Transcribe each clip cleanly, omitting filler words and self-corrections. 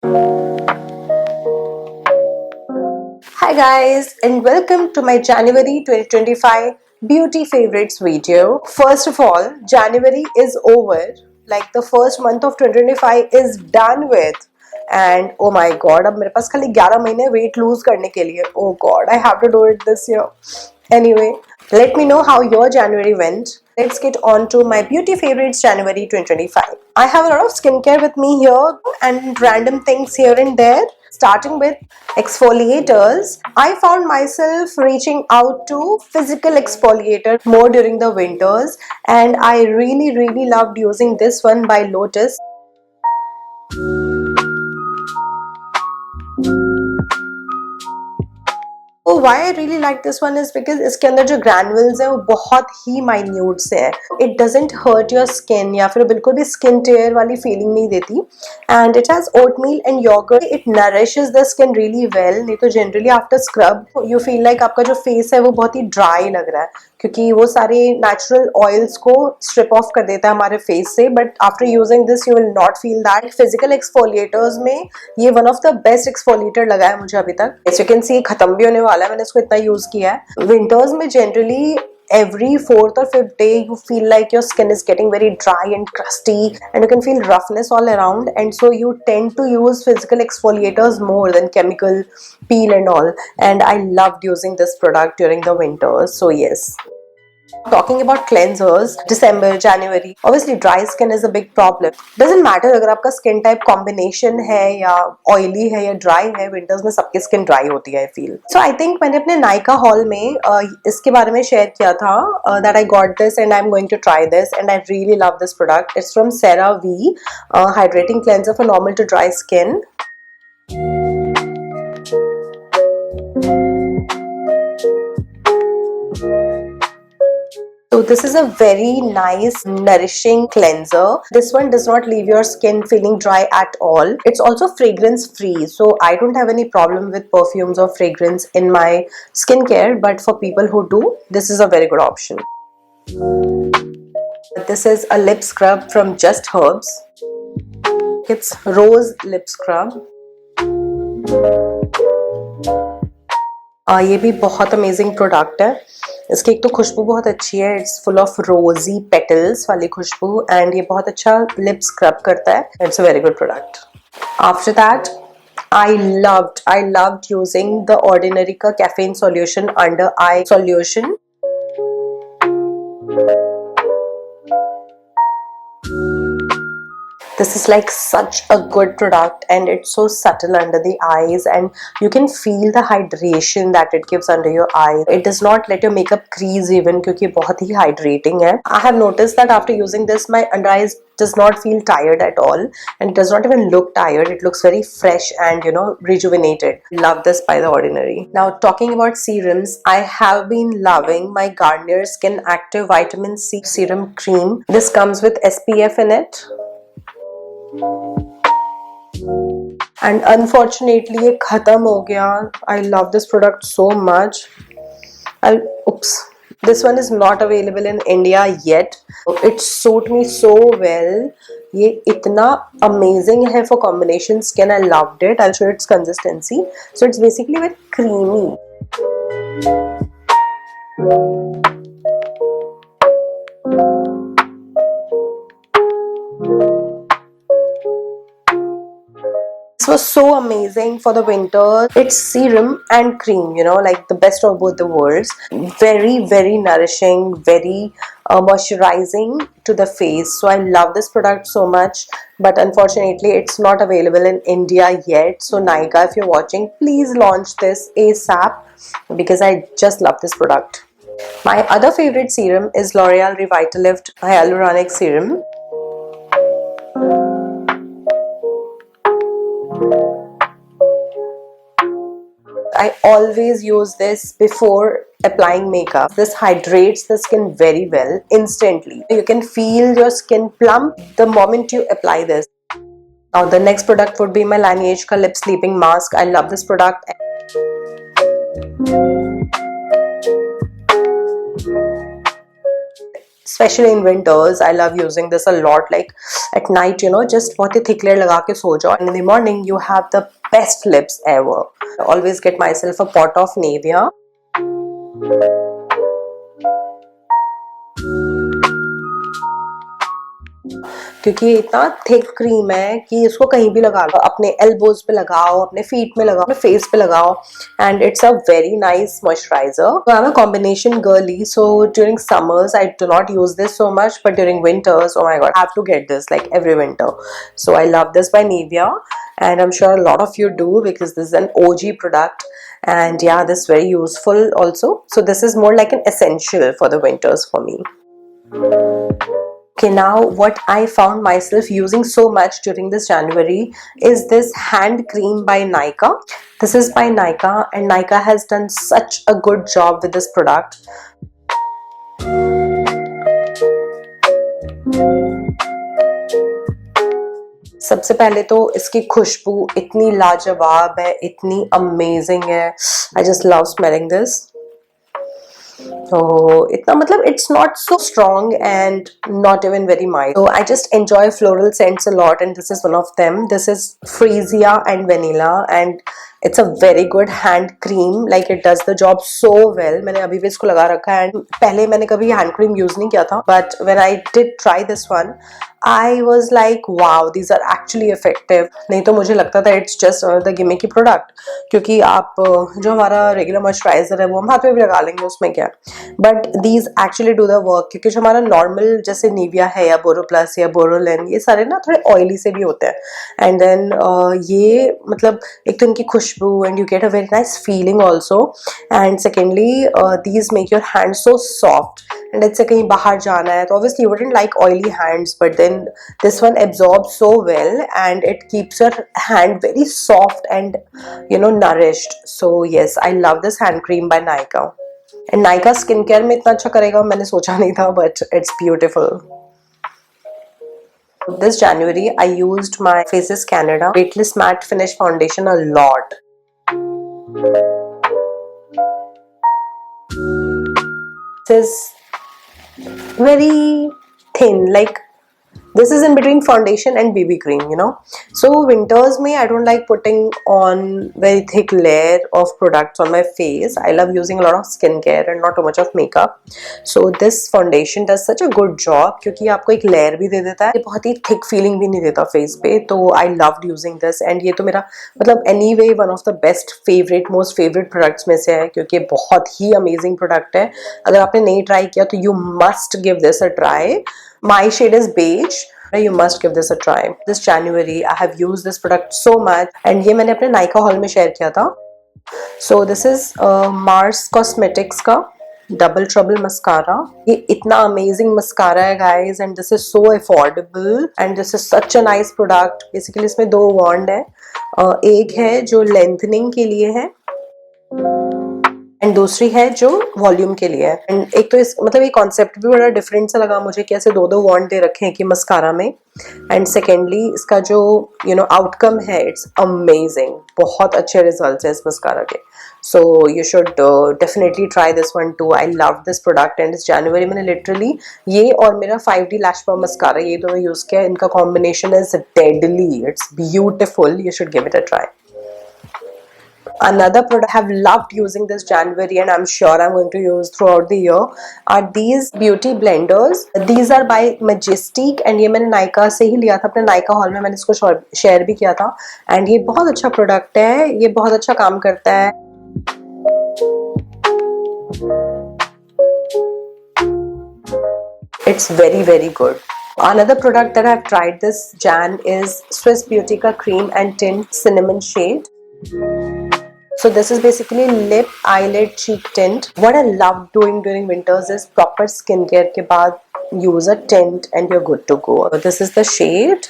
Hi guys, and welcome to my January 2025 beauty favorites video. First of all, January is over. Like the first month of 2025 is done with. And oh my god, अब मेरे पास खाली 11 महीने weight lose करने के लिए. Oh god, I have to do it this year. Anyway, let me know how your January went. Let's get on to my beauty favorites January 2025. I have a lot of skincare with me here and random things here and there. Starting with exfoliators, I found myself reaching out to physical exfoliator more during the winters, and I really loved using this one by Lotus. तो why I really like this one is because इसके अंदर जो granules हैं वो बहुत ही minute से हैं. It doesn't hurt your skin या फिर बिल्कुल भी skin tear वाली feeling नहीं देती. And it has oatmeal and yogurt. It nourishes the skin really well. नहीं तो generally after scrub you feel like आपका जो face है वो बहुत ही dry लग रहा है क्योंकि वो सारे natural oils को strip off कर देता है हमारे face से. But after using this you will not feel that. Physical exfoliators में ये one of the best exfoliator लगा है मुझे अभी तक. As you can see खत्म भी होने वाला है, मैंने इसको इतना यूज किया है. विंटर्स में generally every fourth or fifth day you feel like your skin is getting very dry and crusty and you can feel roughness all around, and so you tend to use physical exfoliators more than chemical peel and all, and I loved using this product during the winters. So yes, talking about cleansers, December, January, obviously dry skin is a big problem. Doesn't matter अगर आपका skin type combination है या oily है या dry है, winters में सबकी skin dry होती है I feel. So I think मैंने अपने Nykaa haul में इसके बारे में share किया था that I got this and I'm going to try this and I really love this product. It's from CeraVe, hydrating cleanser for normal to dry skin. So this is a very nice nourishing cleanser. This one does not leave your skin feeling dry at all. It's also fragrance free, so I don't have any problem with perfumes or fragrance in my skincare, but for people who do, this is a very good option. This is a lip scrub from Just Herbs. It's rose lip scrub. ये भी बहुत amazing product है. इसकी एक तो खुशबू बहुत अच्छी है. इट्स फुल ऑफ रोजी पेटल्स वाली खुशबू एंड ये बहुत अच्छा लिप स्क्रब करता है. It's a very good product. After that I loved using the Ordinary का caffeine solution under eye solution. This is like such a good product and it's so subtle under the eyes and you can feel the hydration that it gives under your eye. It does not let your makeup crease even क्योंकि बहुत ही hydrating है. I have noticed that after using this my under eyes does not feel tired at all and it does not even look tired. It looks very fresh and rejuvenated. Love this by The Ordinary. Now talking about serums, I have been loving my Garnier Skin Active Vitamin C Serum Cream. This comes with SPF in it. And unfortunately ये खत्म हो गया. I love this product so much. This one is not available in India yet. It suit me so well. ये इतना amazing है for combination skin. I loved it. I'll show you its consistency. So it's basically very creamy. This was so amazing for the winter. It's serum and cream, like the best of both the worlds. Very nourishing, very moisturizing to the face. So I love this product so much, but unfortunately it's not available in India yet. So Nykaa, if you're watching, please launch this ASAP because I just love this product. My other favorite serum is L'Oreal Revitalift Hyaluronic Serum. I always use this before applying makeup. This hydrates the skin very well instantly. You can feel your skin plump the moment you apply this. Now the next product would be my Laneige ka Lip Sleeping Mask. I love this product. Especially in winters, I love using this a lot. Like at night, you know, just बहुत ही thick layer लगा के सो जाओ, and in the morning you have the best lips ever. I always get myself a pot of Nivea. क्योंकि ये इतना thick cream है कि इसको कहीं भी लगा लो, अपने एल्बोज पे लगाओ, अपने फीट में लगाओ, अपने फेस पे लगाओ, and it's a very nice moisturiser. So I'm a combination girly, so during summers I do not use this so much, but during winters, oh my god, I have to get this like every winter. So I love this by Nivea, and I'm sure a lot of you do because this is an OG product, and yeah, this is very useful also. So this is more like an essential for the winters for me. Okay, now what I found myself using so much during this January is this hand cream by Nykaa. This is by Nykaa, and Nykaa has done such a good job with this product. सबसे पहले तो इसकी खुशबू इतनी लाजवाब है, इतनी amazing है. I just love smelling this. तो इतना मतलब it's not so strong and not even very mild. So I just enjoy floral scents a lot, and this is one of them. This is Freesia and Vanilla, and it's a very good hand cream. Like it does the job so well. मैंने अभी भी इसको लगा रखा है, and पहले मैंने कभी hand cream use नहीं किया था, but when I did try this one, I was like wow, these are actually effective. नहीं तो मुझे लगता था it's just the gimmicky product, क्योंकि आप जो हमारा regular moisturizer है वो हम हाथ में भी लगा लेंगे, उसमें क्या. But these actually do the work, क्योंकि जो हमारा normal जैसे Nivea है या Boro Plus या Borolen, ये सारे ना थोड़े oily से भी होते हैं. And then ये मतलब एक तो इनकी खुशबू, and you get a very nice feeling also. And secondly, these make your hands so soft. And let's say कहीं बाहर जाना है तो obviously you wouldn't like oily hands, but then this one absorbs so well and it keeps your hand very soft and you know nourished. So yes, I love this hand cream by Nykaa. And Nykaa skincare में इतना अच्छा करेगा मैंने सोचा नहीं था, but it's beautiful. This January I used my Faces Canada Weightless Matte Finish Foundation a lot. This is very thin, like this is in between foundation and BB cream, you know. So winters में I don't like putting on very thick layer of products on my face. I love using a lot of skincare and not too much of makeup. So this foundation does such a good job क्योंकि आपको एक layer भी दे देता है, ये बहुत ही thick feeling भी नहीं देता face पे. तो I loved using this, and ये तो मेरा मतलब anyway one of the best favorite most favorite products में से है, क्योंकि ये बहुत ही amazing product है. अगर आपने नहीं try किया तो you must give this a try. My shade is beige. You must give this a try. This January I have used this product so much, and ये मैंने अपने Nykaa haul में share किया था. So this is Mars Cosmetics का Double Trouble mascara. ये इतना amazing mascara है guys, and this is so affordable, and this is such a nice product. Basically इसमें दो wand है, एक है जो lengthening के लिए है एंड दूसरी है जो वॉल्यूम के लिए है. एंड एक तो इस मतलब ये कॉन्सेप्ट भी बड़ा डिफरेंट सा लगा मुझे कि ऐसे दो दो वॉन्ड दे रखे हैं कि मस्कारा में. एंड सेकेंडली इसका जो यू नो आउटकम है इट्स अमेजिंग, बहुत अच्छे रिजल्ट्स हैं इस मस्कारा के. So you should definitely try this one two. I love this product, and इस जनवरी मैंने लिटरली ये और मेरा 5D लैश पाम मस्कारा ये दोनों यूज किया. इनका combination is deadly, it's beautiful. You should give it a try. Another product I have loved using this January, and I'm sure I'm going to use throughout the year, are these beauty blenders. These are by Majestic, and ये मैंने Nykaa से ही लिया था, अपने Nykaa haul में मैंने इसको share भी किया था. and ये बहुत अच्छा प्रोडक्ट है, ये बहुत अच्छा काम करता है. It's very very good. Another product that I've tried this Jan is Swiss Beauty का cream and tint cinnamon shade. So this is basically lip, eyelid, cheek tint. What I love doing during winters is proper skincare के बाद use a tint and you're good to go. So this is the shade.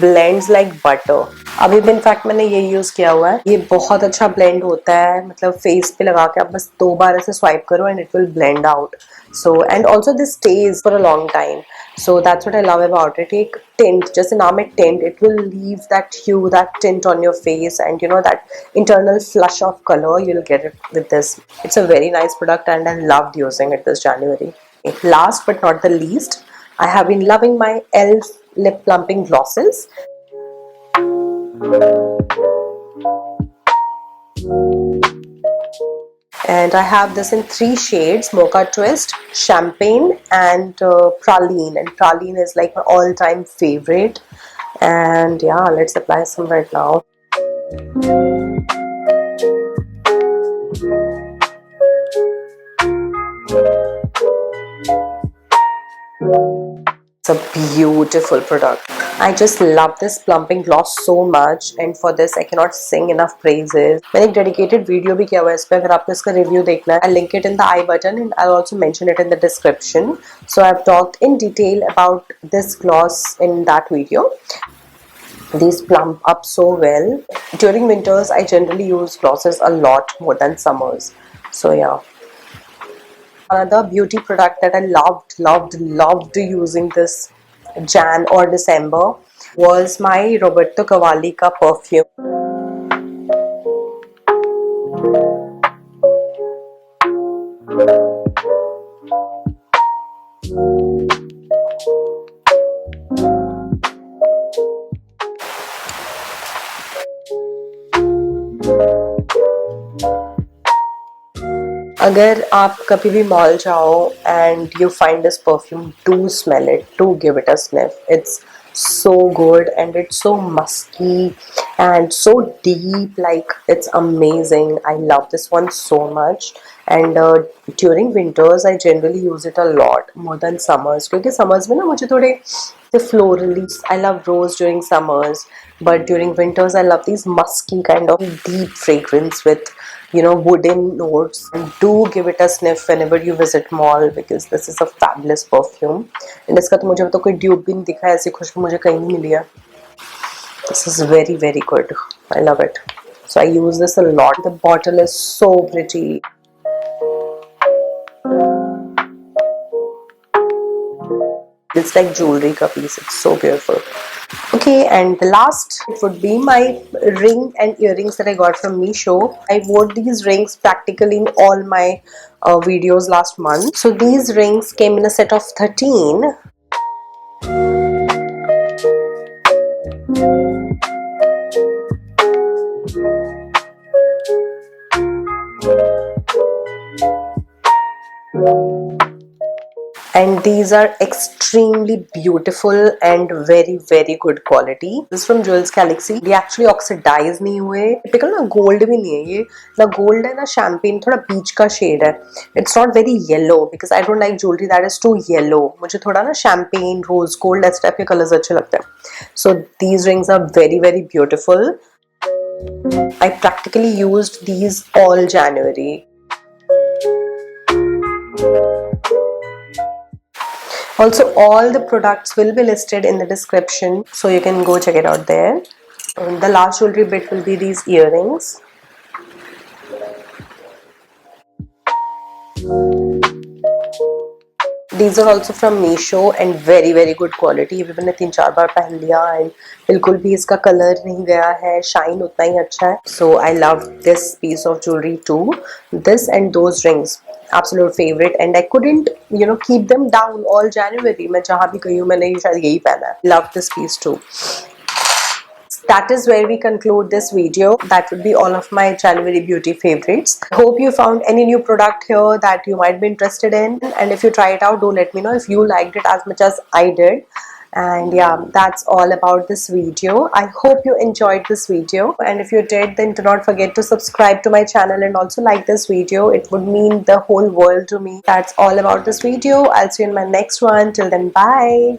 blends like butter. अभी भी in fact मैंने ये use किया हुआ है, ये बहुत अच्छा ब्लेंड होता है, मतलब फेस पे लगा के आप बस 2 बार ऐसे स्वाइप करो and it will blend out. So and also this stage for a long time. So that's what I love about it. एक tint, जैसे नाम है tint, it will leave that hue, that tint on your face, and you know that internal flush of color you'll get it with this. It's a very nice product and I loved using it this January. Last but not the least, I have been loving my e.l.f. lip plumping glosses. And I have this in 3 shades: Mocha Twist, Champagne, and Praline. And Praline is like my all-time favorite. And yeah, let's apply some right now. It's a beautiful product. I just love this plumping gloss so much, and for this I cannot sing enough praises. मैंने एक dedicated video भी किया हुआ है इस पे, अगर आपको इसका review देखना है, I'll link it in the I button and I'll also mention it in the description. So I've talked in detail about this gloss in that video. These plump up so well. During winters I generally use glosses a lot more than summers. So yeah. Another beauty product that I loved using this Jan or December was my Roberto Cavalli ka perfume. अगर आप कभी भी mall जाओ and you find this perfume, do smell it, do give it a sniff. It's so good and it's so musky and so deep, like it's amazing. I love this one so much. And during winters I generally use it a lot more than summers, क्योंकि summers में ना मुझे थोड़े florally, I love rose during summers, but during winters I love these musky kind of deep fragrance with, you know, wooden notes. And do give it a sniff whenever you visit mall, because this is a fabulous perfume. And इसका तो मुझे तो कोई dupe भी नहीं दिखा है, ऐसी खुशबू मुझे कहीं नहीं मिली है. This is very very good. I love it. So I use this a lot. The bottle is so pretty. It's like jewelry ka piece. It's so beautiful. Okay, and the last would be my ring and earrings that I got from Meesho. I wore these rings practically in all my videos last month. So these rings came in a set of 13. And these are extremely beautiful and very very good quality. This is from Jewels Galaxy. ये actually oxidize नहीं हुए. Typical ना gold भी नहीं है ये, ना gold है ना champagne, थोड़ा beach का shade है. It's not very yellow because I don't like jewelry that is too yellow. मुझे थोड़ा ना champagne, rose gold ऐसे टाइप के colors अच्छे लगते हैं. So these rings are very very beautiful. I practically used these all January. Also, all the products will be listed in the description, so you can go check it out there. And the last jewelry bit will be these earrings. These are also from Meesho and very very good quality. ये भी मैंने 3-4 बार पहन लिया and बिल्कुल भी इसका colour नहीं गया है, शाइन उतना ही अच्छा है. So I love this piece of jewelry too. This and those rings, absolute favorite, and I couldn't, you know, keep them down all January. मैं जहाँ भी गई हूँ मैंने शायद यही पहना है. Love this piece too. That is where we conclude this video. That would be all of my January beauty favorites. I hope you found any new product here that you might be interested in, and if you try it out, do let me know if you liked it as much as I did. And yeah, that's all about this video. I hope you enjoyed this video, and if you did, then do not forget to subscribe to my channel and also like this video. It would mean the whole world to me. That's all about this video. I'll see you in my next one. Till then, bye.